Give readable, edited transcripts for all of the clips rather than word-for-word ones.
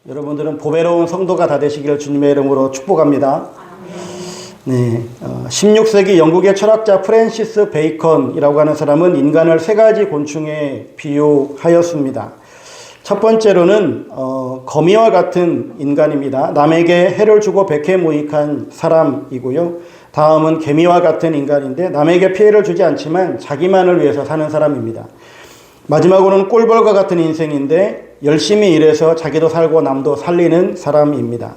여러분들은 보배로운 성도가 다 되시기를 주님의 이름으로 축복합니다. 네, 16세기 영국의 철학자 프랜시스 베이컨이라고 하는 사람은 인간을 세 가지 곤충에 비유하였습니다. 첫 번째로는 거미와 같은 인간입니다. 남에게 해를 주고 백해무익한 사람이고요. 다음은 개미와 같은 인간인데 남에게 피해를 주지 않지만 자기만을 위해서 사는 사람입니다. 마지막으로는 꿀벌과 같은 인생인데 열심히 일해서 자기도 살고 남도 살리는 사람입니다.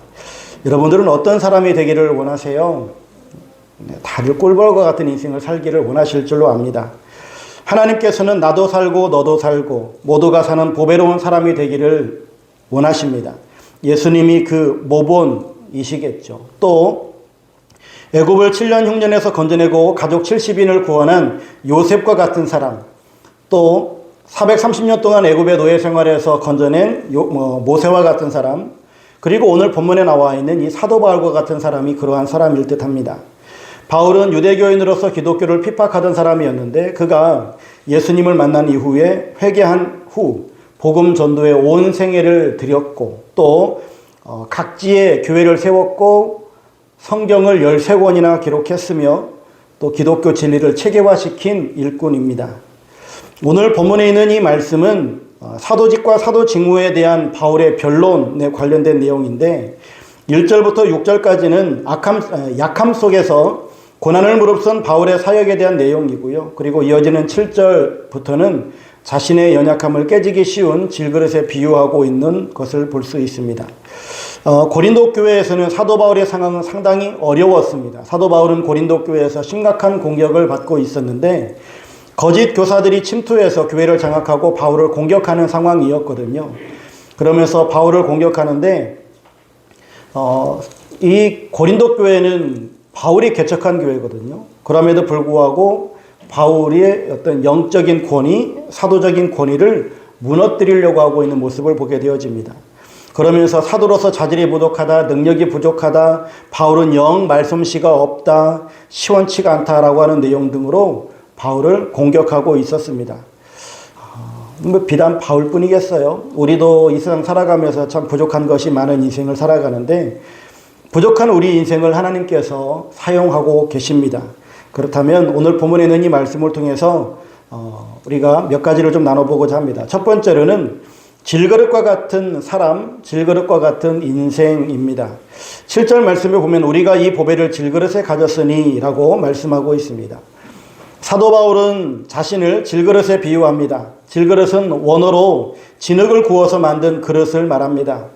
여러분들은 어떤 사람이 되기를 원하세요? 다들 꿀벌과 같은 인생을 살기를 원하실 줄로 압니다. 하나님께서는 나도 살고 너도 살고 모두가 사는 보배로운 사람이 되기를 원하십니다. 예수님이 그 모본이시겠죠. 또 애굽을 7년 흉년에서 건져내고 가족 70인을 구원한 요셉과 같은 사람, 또 430년 동안 애굽의 노예 생활에서 건져낸 모세와 같은 사람, 그리고 오늘 본문에 나와 있는 이 사도 바울과 같은 사람이 그러한 사람일 듯합니다. 바울은 유대교인으로서 기독교를 핍박하던 사람이었는데 그가 예수님을 만난 이후에 회개한 후 복음 전도에 온 생애를 드렸고 또 각지에 교회를 세웠고 성경을 13권이나 기록했으며 또 기독교 진리를 체계화시킨 일꾼입니다. 오늘 본문에 있는 이 말씀은 사도직과 사도직무에 대한 바울의 변론에 관련된 내용인데 1절부터 6절까지는 약함 속에서 고난을 무릅쓴 바울의 사역에 대한 내용이고요. 그리고 이어지는 7절부터는 자신의 연약함을 깨지기 쉬운 질그릇에 비유하고 있는 것을 볼 수 있습니다. 고린도 교회에서는 사도 바울의 상황은 상당히 어려웠습니다. 사도 바울은 고린도 교회에서 심각한 공격을 받고 있었는데 거짓 교사들이 침투해서 교회를 장악하고 바울을 공격하는 상황이었거든요. 그러면서 바울을 공격하는데 이 고린도 교회는 바울이 개척한 교회거든요. 그럼에도 불구하고 바울의 어떤 영적인 권위, 사도적인 권위를 무너뜨리려고 하고 있는 모습을 보게 되어집니다. 그러면서 사도로서 자질이 부족하다, 능력이 부족하다, 바울은 영 말솜씨가 없다, 시원치가 않다라고 하는 내용 등으로 바울을 공격하고 있었습니다. 비단 바울뿐이겠어요. 우리도 이 세상 살아가면서 참 부족한 것이 많은 인생을 살아가는데 부족한 우리 인생을 하나님께서 사용하고 계십니다. 그렇다면 오늘 본문에 있는 이 말씀을 통해서 우리가 몇 가지를 좀 나눠보고자 합니다. 첫 번째로는 질그릇과 같은 사람, 질그릇과 같은 인생입니다. 7절 말씀에 보면 우리가 이 보배를 질그릇에 가졌으니 라고 말씀하고 있습니다. 사도 바울은 자신을 질그릇에 비유합니다. 질그릇은 원어로 진흙을 구워서 만든 그릇을 말합니다.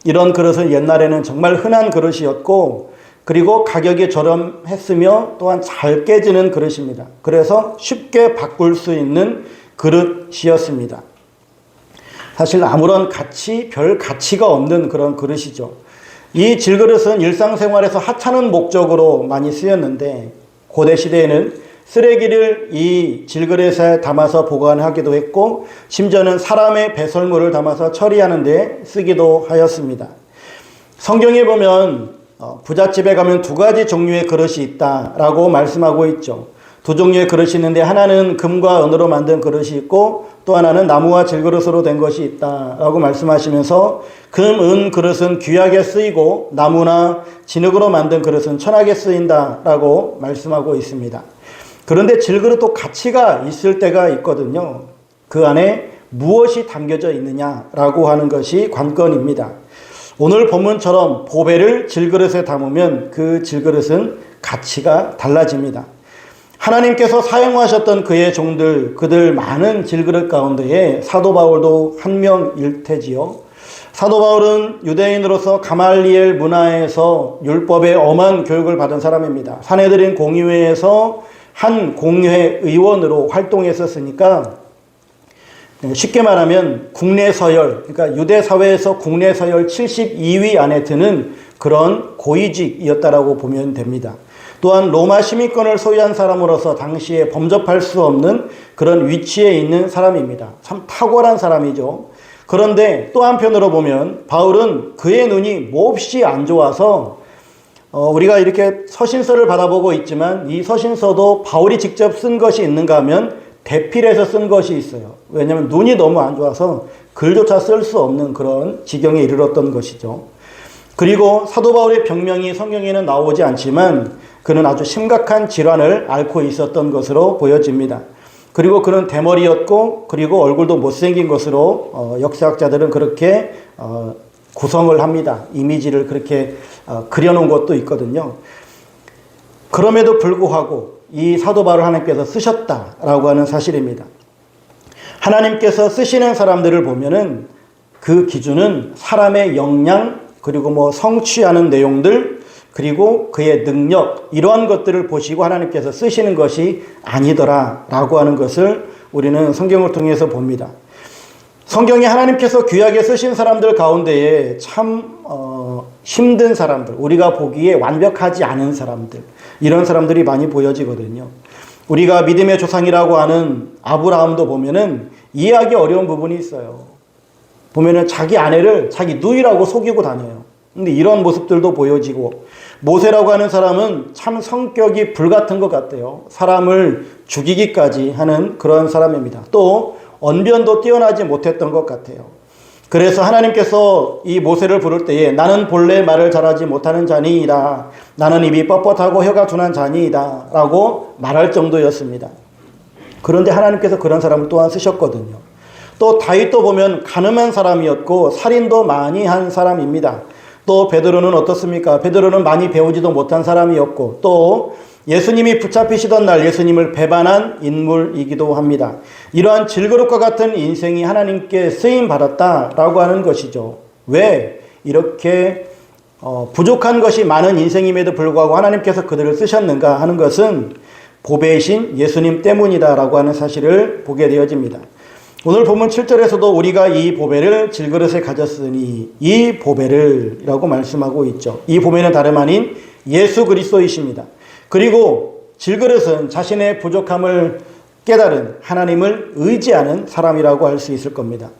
이런 그릇은 옛날에는 정말 흔한 그릇이었고 그리고 가격이 저렴했으며 또한 잘 깨지는 그릇입니다. 그래서 쉽게 바꿀 수 있는 그릇이었습니다. 사실 아무런 별 가치가 없는 그런 그릇이죠. 이 질그릇은 일상생활에서 하찮은 목적으로 많이 쓰였는데 고대 시대에는 쓰레기를 이 질그릇에 담아서 보관하기도 했고 심지어는 사람의 배설물을 담아서 처리하는 데 쓰기도 하였습니다. 성경에 보면 부잣집에 가면 두 가지 종류의 그릇이 있다라고 말씀하고 있죠. 두 종류의 그릇이 있는데 하나는 금과 은으로 만든 그릇이 있고 또 하나는 나무와 질그릇으로 된 것이 있다라고 말씀하시면서 금, 은 그릇은 귀하게 쓰이고 나무나 진흙으로 만든 그릇은 천하게 쓰인다라고 말씀하고 있습니다. 그런데 질그릇도 가치가 있을 때가 있거든요. 그 안에 무엇이 담겨져 있느냐라고 하는 것이 관건입니다. 오늘 본문처럼 보배를 질그릇에 담으면 그 질그릇은 가치가 달라집니다. 하나님께서 사용하셨던 그의 종들, 그들 많은 질그릇 가운데에 사도 바울도 한 명일 테지요. 사도 바울은 유대인으로서 가말리엘 문화에서 율법의 엄한 교육을 받은 사람입니다. 산헤드린 공의회에서 한 공회 의원으로 활동했었으니까 쉽게 말하면 국내 서열, 그러니까 유대 사회에서 국내 서열 72위 안에 드는 그런 고위직이었다라고 보면 됩니다. 또한 로마 시민권을 소유한 사람으로서 당시에 범접할 수 없는 그런 위치에 있는 사람입니다. 참 탁월한 사람이죠. 그런데 또 한편으로 보면 바울은 그의 눈이 몹시 안 좋아서 우리가 이렇게 서신서를 받아보고 있지만 이 서신서도 바울이 직접 쓴 것이 있는가 하면 대필해서 쓴 것이 있어요. 왜냐하면 눈이 너무 안 좋아서 글조차 쓸 수 없는 그런 지경에 이르렀던 것이죠. 그리고 사도 바울의 병명이 성경에는 나오지 않지만 그는 아주 심각한 질환을 앓고 있었던 것으로 보여집니다. 그리고 그는 대머리였고 그리고 얼굴도 못생긴 것으로 역사학자들은 그렇게 구성을 합니다. 이미지를 그렇게 그려놓은 것도 있거든요. 그럼에도 불구하고 이 사도 바울을 하나님께서 쓰셨다라고 하는 사실입니다. 하나님께서 쓰시는 사람들을 보면은 그 기준은 사람의 역량 그리고 성취하는 내용들 그리고 그의 능력 이러한 것들을 보시고 하나님께서 쓰시는 것이 아니더라라고 하는 것을 우리는 성경을 통해서 봅니다. 성경에 하나님께서 귀하게 쓰신 사람들 가운데에 참 힘든 사람들, 우리가 보기에 완벽하지 않은 사람들, 이런 사람들이 많이 보여지거든요. 우리가 믿음의 조상이라고 하는 아브라함도 보면은 이해하기 어려운 부분이 있어요. 보면은 자기 아내를 자기 누이라고 속이고 다녀요. 근데 이런 모습들도 보여지고, 모세라고 하는 사람은 참 성격이 불같은 것 같아요. 사람을 죽이기까지 하는 그런 사람입니다. 또 언변도 뛰어나지 못했던 것 같아요. 그래서 하나님께서 이 모세를 부를 때에 나는 본래 말을 잘하지 못하는 자니이다. 나는 입이 뻣뻣하고 혀가 둔한 자니이다. 라고 말할 정도였습니다. 그런데 하나님께서 그런 사람을 또한 쓰셨거든요. 또 다윗도 보면 가늠한 사람이었고 살인도 많이 한 사람입니다. 또 베드로는 어떻습니까? 베드로는 많이 배우지도 못한 사람이었고 또 예수님이 붙잡히시던 날 예수님을 배반한 인물이기도 합니다. 이러한 질그릇과 같은 인생이 하나님께 쓰임받았다라고 하는 것이죠. 왜 이렇게 부족한 것이 많은 인생임에도 불구하고 하나님께서 그들을 쓰셨는가 하는 것은 보배이신 예수님 때문이다라고 하는 사실을 보게 되어집니다. 오늘 본문 7절에서도 우리가 이 보배를 질그릇에 가졌으니 이 보배를 라고 말씀하고 있죠. 이 보배는 다름 아닌 예수 그리스도이십니다. 그리고 질그릇은 자신의 부족함을 깨달은 하나님을 의지하는 사람이라고 할 수 있을 겁니다.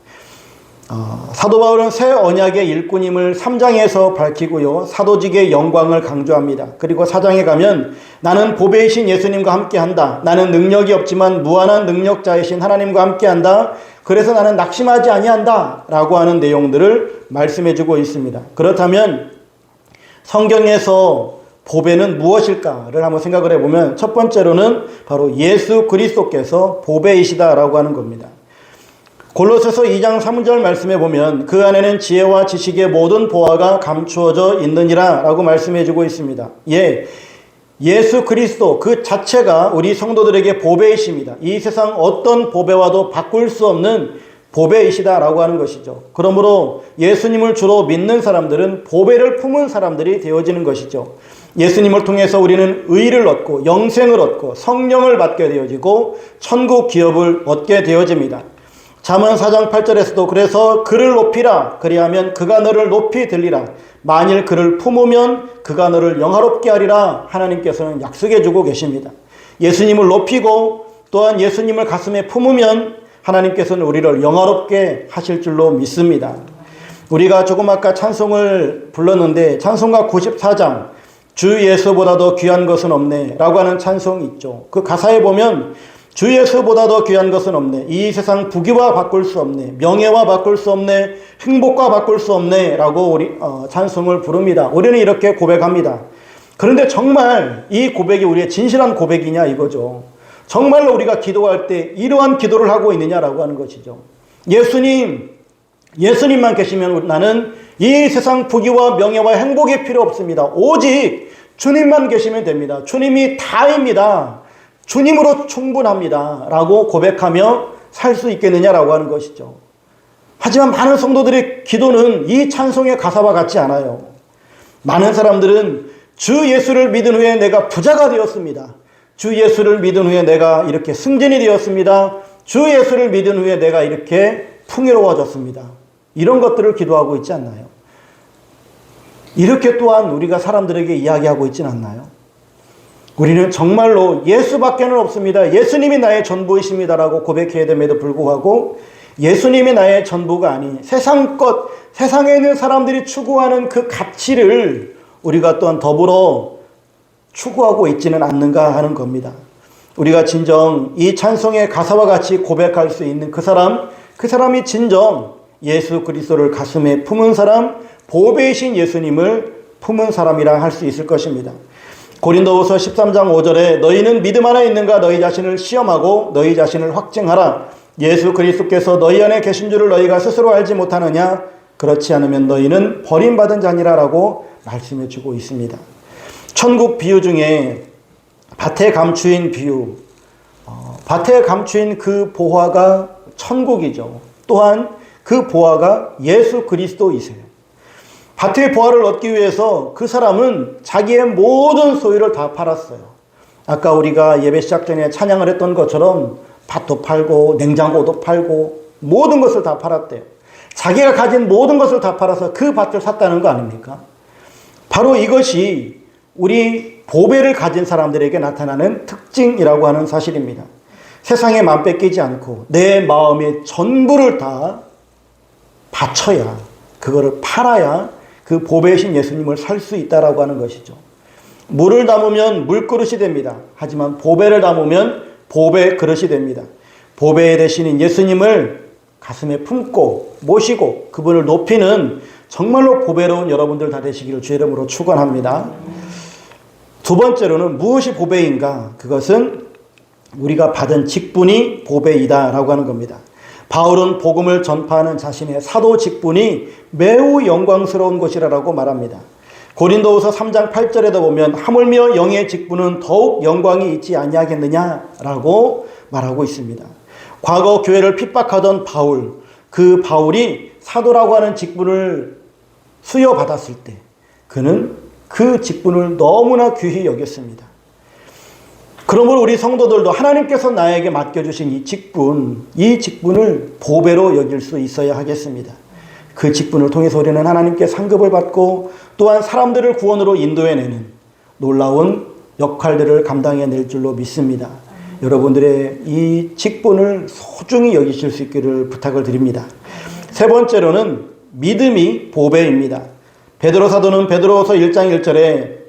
사도 바울은 새 언약의 일꾼임을 3장에서 밝히고요. 사도직의 영광을 강조합니다. 그리고 4장에 가면 나는 보배이신 예수님과 함께한다. 나는 능력이 없지만 무한한 능력자이신 하나님과 함께한다. 그래서 나는 낙심하지 아니한다. 라고 하는 내용들을 말씀해주고 있습니다. 그렇다면 성경에서 보배는 무엇일까를 한번 생각을 해보면 첫 번째로는 바로 예수 그리스도께서 보배이시다라고 하는 겁니다. 골로새서 2장 3절 말씀해 보면 그 안에는 지혜와 지식의 모든 보화가 감추어져 있느니라 라고 말씀해 주고 있습니다. 예수 그리스도 그 자체가 우리 성도들에게 보배이십니다. 이 세상 어떤 보배와도 바꿀 수 없는 보배이시다라고 하는 것이죠. 그러므로 예수님을 주로 믿는 사람들은 보배를 품은 사람들이 되어지는 것이죠. 예수님을 통해서 우리는 의를 얻고 영생을 얻고 성령을 받게 되어지고 천국 기업을 얻게 되어집니다. 잠언 4장 8절에서도 그래서 그를 높이라 그리하면 그가 너를 높이 들리라 만일 그를 품으면 그가 너를 영화롭게 하리라 하나님께서는 약속해 주고 계십니다. 예수님을 높이고 또한 예수님을 가슴에 품으면 하나님께서는 우리를 영화롭게 하실 줄로 믿습니다. 우리가 조금 아까 찬송을 불렀는데 찬송가 94장 주 예수보다 더 귀한 것은 없네 라고 하는 찬송이 있죠. 그 가사에 보면 주 예수보다 더 귀한 것은 없네. 이 세상 부귀와 바꿀 수 없네. 명예와 바꿀 수 없네. 행복과 바꿀 수 없네. 라고 우리 찬송을 부릅니다. 우리는 이렇게 고백합니다. 그런데 정말 이 고백이 우리의 진실한 고백이냐 이거죠. 정말로 우리가 기도할 때 이러한 기도를 하고 있느냐라고 하는 것이죠. 예수님만 계시면 나는 이 세상 부귀와 명예와 행복이 필요 없습니다. 오직 주님만 계시면 됩니다. 주님이 다입니다. 주님으로 충분합니다. 라고 고백하며 살 수 있겠느냐라고 하는 것이죠. 하지만 많은 성도들의 기도는 이 찬송의 가사와 같지 않아요. 많은 사람들은 주 예수를 믿은 후에 내가 부자가 되었습니다. 주 예수를 믿은 후에 내가 이렇게 승진이 되었습니다. 주 예수를 믿은 후에 내가 이렇게 풍요로워졌습니다. 이런 것들을 기도하고 있지 않나요? 이렇게 또한 우리가 사람들에게 이야기하고 있지는 않나요? 우리는 정말로 예수밖에는 없습니다. 예수님이 나의 전부이십니다라고 고백해야 됨에도 불구하고 예수님이 나의 전부가 아닌 세상 것, 세상에 있는 사람들이 추구하는 그 가치를 우리가 또한 더불어 추구하고 있지는 않는가 하는 겁니다. 우리가 진정 이 찬송의 가사와 같이 고백할 수 있는 그 사람이 진정 예수 그리스도를 가슴에 품은 사람, 보배이신 예수님을 품은 사람이라 할 수 있을 것입니다. 고린도후서 13장 5절에 너희는 믿음 하나 있는가 너희 자신을 시험하고 너희 자신을 확증하라. 예수 그리스도께서 너희 안에 계신 줄을 너희가 스스로 알지 못하느냐? 그렇지 않으면 너희는 버림받은 자니라 라고 말씀해 주고 있습니다. 천국 비유 중에 밭에 감추인 비유, 밭에 감추인 그 보화가 천국이죠. 또한 그 보화가 예수 그리스도이세요. 밭의 보화를 얻기 위해서 그 사람은 자기의 모든 소유를 다 팔았어요. 아까 우리가 예배 시작 전에 찬양을 했던 것처럼 밭도 팔고 냉장고도 팔고 모든 것을 다 팔았대요. 자기가 가진 모든 것을 다 팔아서 그 밭을 샀다는 거 아닙니까? 바로 이것이 우리 보배를 가진 사람들에게 나타나는 특징이라고 하는 사실입니다. 세상에 맘 뺏기지 않고 내 마음의 전부를 다 바쳐야, 그거를 팔아야 그 보배이신 예수님을 살 수 있다라고 하는 것이죠. 물을 담으면 물그릇이 됩니다. 하지만 보배를 담으면 보배 그릇이 됩니다. 보배 대신인 예수님을 가슴에 품고 모시고 그분을 높이는 정말로 보배로운 여러분들 다 되시기를 주의 이름으로 축원합니다. 두 번째로는 무엇이 보배인가? 그것은 우리가 받은 직분이 보배이다라고 하는 겁니다. 바울은 복음을 전파하는 자신의 사도 직분이 매우 영광스러운 것이라고 말합니다. 고린도후서 3장 8절에도 보면 하물며 영의 직분은 더욱 영광이 있지 아니하겠느냐라고 말하고 있습니다. 과거 교회를 핍박하던 바울, 그 바울이 사도라고 하는 직분을 수여받았을 때 그는 그 직분을 너무나 귀히 여겼습니다. 그러므로 우리 성도들도 하나님께서 나에게 맡겨주신 이 직분을 보배로 여길 수 있어야 하겠습니다. 그 직분을 통해서 우리는 하나님께 상급을 받고 또한 사람들을 구원으로 인도해내는 놀라운 역할들을 감당해낼 줄로 믿습니다. 여러분들의 이 직분을 소중히 여기실 수 있기를 부탁을 드립니다. 세 번째로는 믿음이 보배입니다. 베드로 사도는 베드로후서 1장 1절에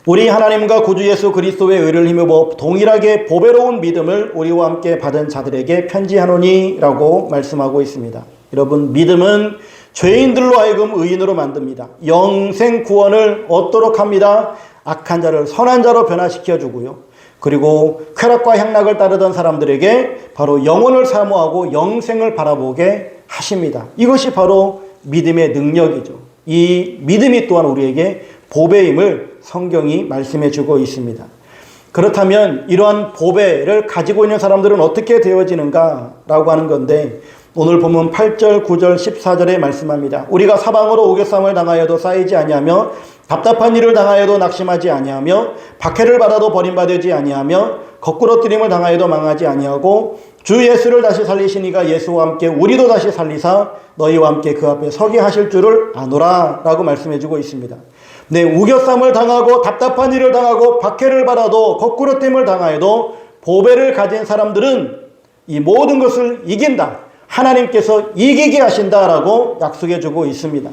우리 하나님과 구주 예수 그리스도의 의를 힘입어 동일하게 보배로운 믿음을 우리와 함께 받은 자들에게 편지하노니 라고 말씀하고 있습니다. 여러분, 믿음은 죄인들로 하여금 의인으로 만듭니다. 영생 구원을 얻도록 합니다. 악한 자를 선한 자로 변화시켜 주고요. 그리고 쾌락과 향락을 따르던 사람들에게 바로 영혼을 사모하고 영생을 바라보게 하십니다. 이것이 바로 믿음의 능력이죠. 이 믿음이 또한 우리에게 보배임을 성경이 말씀해 주고 있습니다. 그렇다면 이러한 보배를 가지고 있는 사람들은 어떻게 되어지는가라고 하는 건데 오늘 보면 8절, 9절, 14절에 말씀합니다. 우리가 사방으로 우겨쌈을 당하여도 쌓이지 아니하며 답답한 일을 당하여도 낙심하지 아니하며 박해를 받아도 버림받지 아니하며 거꾸러뜨림을 당하여도 망하지 아니하고 주 예수를 다시 살리시니가 예수와 함께 우리도 다시 살리사 너희와 함께 그 앞에 서게 하실 줄을 아노라 라고 말씀해 주고 있습니다. 네, 우겨쌈을 당하고 답답한 일을 당하고 박해를 받아도 거꾸러뜨림을 당하여도 보배를 가진 사람들은 이 모든 것을 이긴다. 하나님께서 이기게 하신다라고 약속해 주고 있습니다.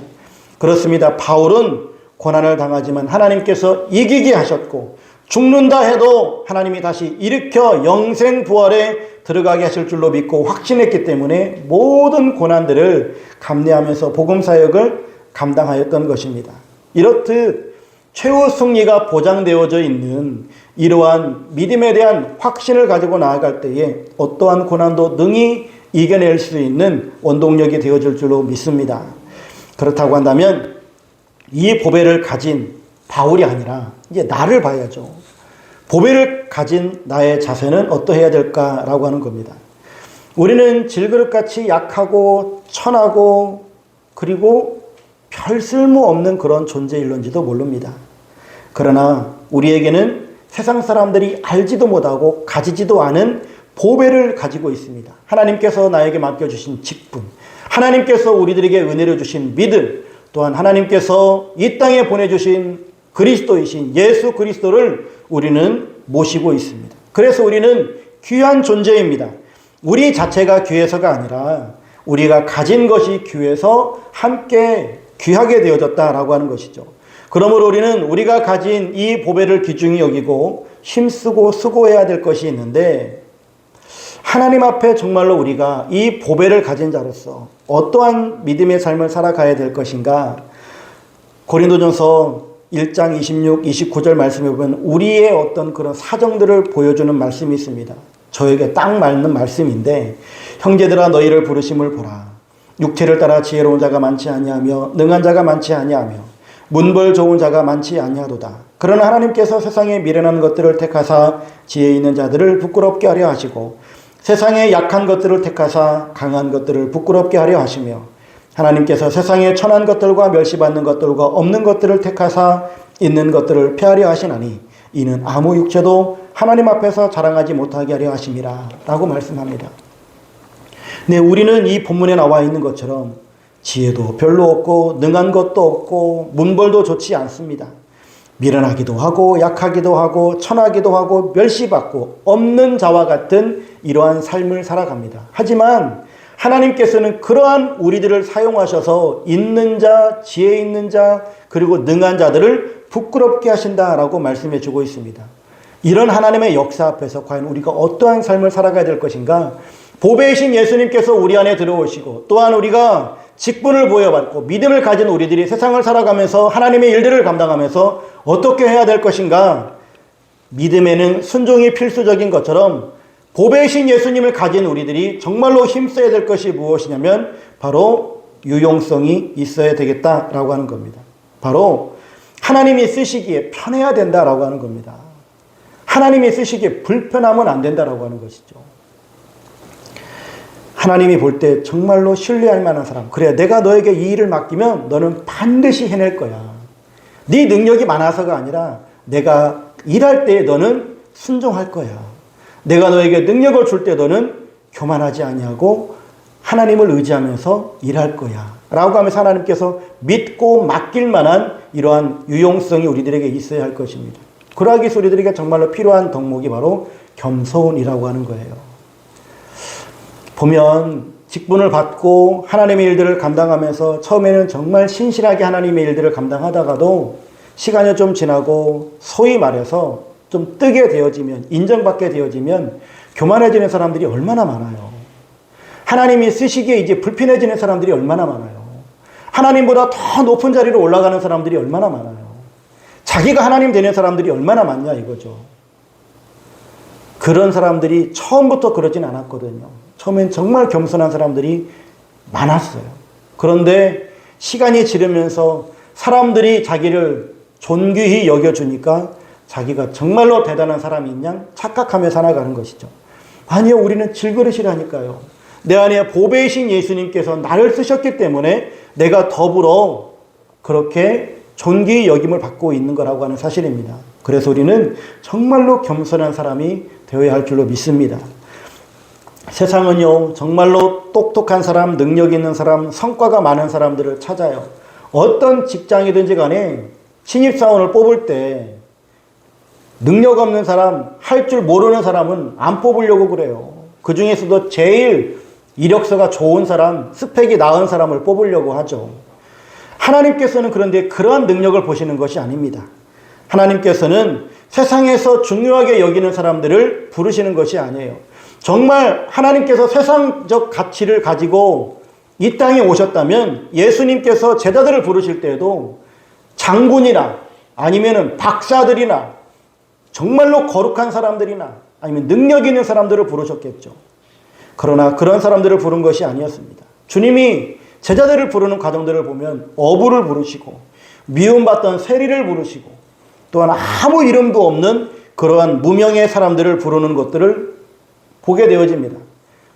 그렇습니다. 바울은 고난을 당하지만 하나님께서 이기게 하셨고 죽는다 해도 하나님이 다시 일으켜 영생 부활에 들어가게 하실 줄로 믿고 확신했기 때문에 모든 고난들을 감내하면서 복음 사역을 감당하였던 것입니다. 이렇듯 최후 승리가 보장되어져 있는 이러한 믿음에 대한 확신을 가지고 나아갈 때에 어떠한 고난도 능히 이겨낼 수 있는 원동력이 되어질 줄로 믿습니다. 그렇다고 한다면 이 보배를 가진 바울이 아니라 이제 나를 봐야죠. 보배를 가진 나의 자세는 어떠해야 될까라고 하는 겁니다. 우리는 질그릇같이 약하고 천하고 그리고 별 쓸모없는 그런 존재일런지도 모릅니다. 그러나 우리에게는 세상 사람들이 알지도 못하고 가지지도 않은 보배를 가지고 있습니다. 하나님께서 나에게 맡겨주신 직분, 하나님께서 우리들에게 은혜를 주신 믿음, 또한 하나님께서 이 땅에 보내주신 그리스도이신 예수 그리스도를 우리는 모시고 있습니다. 그래서 우리는 귀한 존재입니다. 우리 자체가 귀해서가 아니라 우리가 가진 것이 귀해서 함께 귀하게 되어졌다라고 하는 것이죠. 그러므로 우리는 우리가 가진 이 보배를 귀중히 여기고 힘쓰고 수고해야 될 것이 있는데 하나님 앞에 정말로 우리가 이 보배를 가진 자로서 어떠한 믿음의 삶을 살아가야 될 것인가? 고린도전서 1장 26, 29절 말씀에 보면 우리의 어떤 그런 사정들을 보여주는 말씀이 있습니다. 저에게 딱 맞는 말씀인데 형제들아 너희를 부르심을 보라. 육체를 따라 지혜로운 자가 많지 아니하며 능한 자가 많지 아니하며 문벌 좋은 자가 많지 아니하도다. 그러나 하나님께서 세상에 미련한 것들을 택하사 지혜 있는 자들을 부끄럽게 하려 하시고 세상에 약한 것들을 택하사 강한 것들을 부끄럽게 하려 하시며 하나님께서 세상에 천한 것들과 멸시받는 것들과 없는 것들을 택하사 있는 것들을 폐하려 하시나니 이는 아무 육체도 하나님 앞에서 자랑하지 못하게 하려 하심이라 라고 말씀합니다. 네, 우리는 이 본문에 나와 있는 것처럼 지혜도 별로 없고 능한 것도 없고 문벌도 좋지 않습니다. 미련하기도 하고 약하기도 하고 천하기도 하고 멸시받고 없는 자와 같은 이러한 삶을 살아갑니다. 하지만 하나님께서는 그러한 우리들을 사용하셔서 있는 자, 지혜 있는 자, 그리고 능한 자들을 부끄럽게 하신다라고 말씀해 주고 있습니다. 이런 하나님의 역사 앞에서 과연 우리가 어떠한 삶을 살아가야 될 것인가? 보배이신 예수님께서 우리 안에 들어오시고 또한 우리가 직분을 부여받고 믿음을 가진 우리들이 세상을 살아가면서 하나님의 일들을 감당하면서 어떻게 해야 될 것인가? 믿음에는 순종이 필수적인 것처럼 보배이신 예수님을 가진 우리들이 정말로 힘써야 될 것이 무엇이냐면 바로 유용성이 있어야 되겠다라고 하는 겁니다. 바로 하나님이 쓰시기에 편해야 된다라고 하는 겁니다. 하나님이 쓰시기에 불편하면 안 된다라고 하는 것이죠. 하나님이 볼 때 정말로 신뢰할 만한 사람, 그래 내가 너에게 이 일을 맡기면 너는 반드시 해낼 거야. 네 능력이 많아서가 아니라 내가 일할 때 너는 순종할 거야. 내가 너에게 능력을 줄 때 너는 교만하지 아니하고 하나님을 의지하면서 일할 거야 라고 하면서 하나님께서 믿고 맡길 만한 이러한 유용성이 우리들에게 있어야 할 것입니다. 그러하기 위해서 우리들에게 정말로 필요한 덕목이 바로 겸손이라고 하는 거예요. 보면 직분을 받고 하나님의 일들을 감당하면서 처음에는 정말 신실하게 하나님의 일들을 감당하다가도 시간이 좀 지나고 소위 말해서 좀 뜨게 되어지면, 인정받게 되어지면 교만해지는 사람들이 얼마나 많아요. 하나님이 쓰시기에 이제 불편해지는 사람들이 얼마나 많아요. 하나님보다 더 높은 자리로 올라가는 사람들이 얼마나 많아요. 자기가 하나님 되는 사람들이 얼마나 많냐 이거죠. 그런 사람들이 처음부터 그러진 않았거든요. 처음엔 정말 겸손한 사람들이 많았어요. 그런데 시간이 지르면서 사람들이 자기를 존귀히 여겨주니까 자기가 정말로 대단한 사람인 양 착각하며 살아가는 것이죠. 아니요, 우리는 질그릇이라니까요. 내 안에 보배이신 예수님께서 나를 쓰셨기 때문에 내가 더불어 그렇게 존귀히 여김을 받고 있는 거라고 하는 사실입니다. 그래서 우리는 정말로 겸손한 사람이 되어야 할 줄로 믿습니다. 세상은요, 정말로 똑똑한 사람, 능력 있는 사람, 성과가 많은 사람들을 찾아요. 어떤 직장이든지 간에 신입사원을 뽑을 때 능력 없는 사람, 할 줄 모르는 사람은 안 뽑으려고 그래요. 그 중에서도 제일 이력서가 좋은 사람, 스펙이 나은 사람을 뽑으려고 하죠. 하나님께서는 그런데 그러한 능력을 보시는 것이 아닙니다. 하나님께서는 세상에서 중요하게 여기는 사람들을 부르시는 것이 아니에요. 정말 하나님께서 세상적 가치를 가지고 이 땅에 오셨다면 예수님께서 제자들을 부르실 때에도 장군이나 아니면은 박사들이나 정말로 거룩한 사람들이나 아니면 능력 있는 사람들을 부르셨겠죠. 그러나 그런 사람들을 부른 것이 아니었습니다. 주님이 제자들을 부르는 과정들을 보면 어부를 부르시고 미움받던 세리를 부르시고 또한 아무 이름도 없는 그러한 무명의 사람들을 부르는 것들을 보게 되어집니다.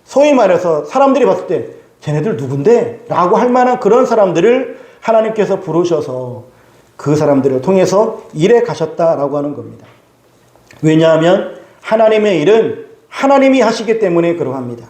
소위 말해서 사람들이 봤을 때 쟤네들 누군데? 라고 할 만한 그런 사람들을 하나님께서 부르셔서 그 사람들을 통해서 일해 가셨다라고 하는 겁니다. 왜냐하면 하나님의 일은 하나님이 하시기 때문에 그러합니다.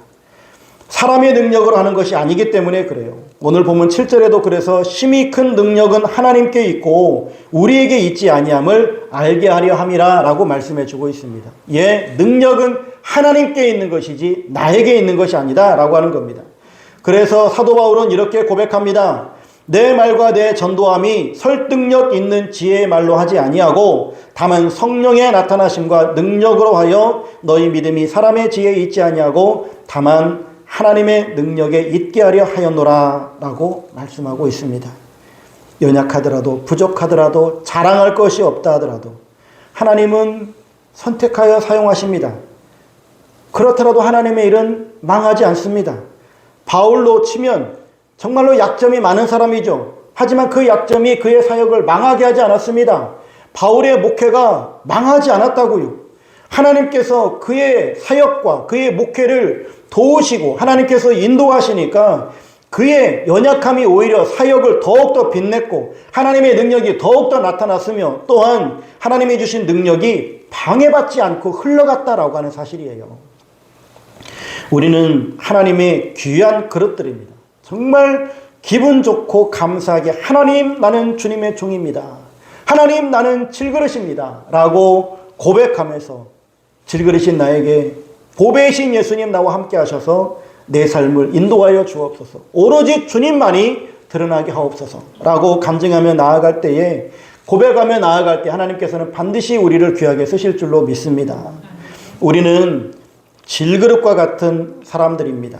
사람의 능력으로 하는 것이 아니기 때문에 그래요. 오늘 보면 7절에도 그래서 심히 큰 능력은 하나님께 있고 우리에게 있지 아니함을 알게 하려 함이라 라고 말씀해 주고 있습니다. 예, 능력은 하나님께 있는 것이지 나에게 있는 것이 아니다 라고 하는 겁니다. 그래서 사도 바울은 이렇게 고백합니다. 내 말과 내 전도함이 설득력 있는 지혜의 말로 하지 아니하고 다만 성령의 나타나심과 능력으로 하여 너희 믿음이 사람의 지혜에 있지 아니하고 다만 하나님의 능력에 있게 하려 하였노라 라고 말씀하고 있습니다. 연약하더라도 부족하더라도 자랑할 것이 없다 하더라도 하나님은 선택하여 사용하십니다. 그렇더라도 하나님의 일은 망하지 않습니다. 바울로 치면 정말로 약점이 많은 사람이죠. 하지만 그 약점이 그의 사역을 망하게 하지 않았습니다. 바울의 목회가 망하지 않았다고요. 하나님께서 그의 사역과 그의 목회를 도우시고 하나님께서 인도하시니까 그의 연약함이 오히려 사역을 더욱더 빛냈고 하나님의 능력이 더욱더 나타났으며 또한 하나님이 주신 능력이 방해받지 않고 흘러갔다라고 하는 사실이에요. 우리는 하나님의 귀한 그릇들입니다. 정말 기분 좋고 감사하게 하나님 나는 주님의 종입니다. 하나님 나는 질그릇입니다. 라고 고백하면서 질그릇인 나에게 보배이신 예수님 나와 함께 하셔서 내 삶을 인도하여 주옵소서. 오로지 주님만이 드러나게 하옵소서. 라고 간증하며 나아갈 때에 고백하며 나아갈 때 하나님께서는 반드시 우리를 귀하게 쓰실 줄로 믿습니다. 우리는 질그릇과 같은 사람들입니다.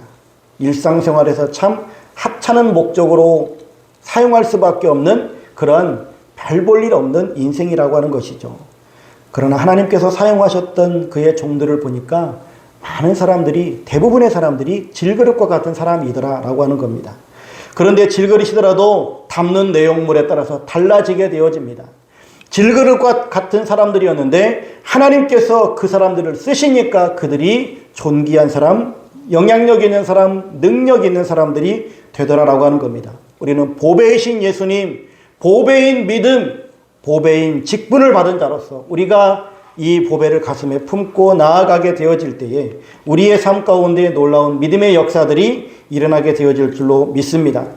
일상생활에서 참 하찮은 목적으로 사용할 수밖에 없는 그런 별 볼 일 없는 인생이라고 하는 것이죠. 그러나 하나님께서 사용하셨던 그의 종들을 보니까 많은 사람들이 대부분의 사람들이 질그릇과 같은 사람이더라라고 하는 겁니다. 그런데 질그릇이더라도 담는 내용물에 따라서 달라지게 되어집니다. 질그릇과 같은 사람들이었는데 하나님께서 그 사람들을 쓰시니까 그들이 존귀한 사람, 영향력 있는 사람, 능력 있는 사람들이 되더라라고 하는 겁니다. 우리는 보배이신 예수님, 보배인 믿음, 보배인 직분을 받은 자로서 우리가 이 보배를 가슴에 품고 나아가게 되어질 때에 우리의 삶 가운데 놀라운 믿음의 역사들이 일어나게 되어질 줄로 믿습니다.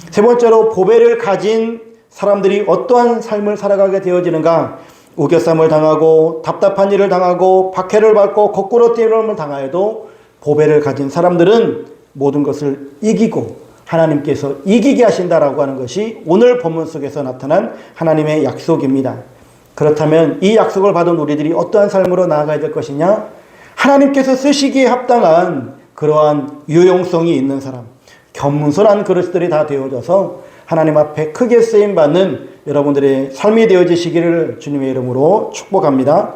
세 번째로 보배를 가진 사람들이 어떠한 삶을 살아가게 되어지는가? 우겨쌈을 당하고 답답한 일을 당하고 박해를 받고 거꾸로 뛰어넘을 당하여도 보배를 가진 사람들은 모든 것을 이기고 하나님께서 이기게 하신다라고 하는 것이 오늘 본문 속에서 나타난 하나님의 약속입니다. 그렇다면 이 약속을 받은 우리들이 어떠한 삶으로 나아가야 될 것이냐? 하나님께서 쓰시기에 합당한 그러한 유용성이 있는 사람, 겸손한 그릇들이 다 되어져서 하나님 앞에 크게 쓰임받는 여러분들의 삶이 되어지시기를 주님의 이름으로 축복합니다.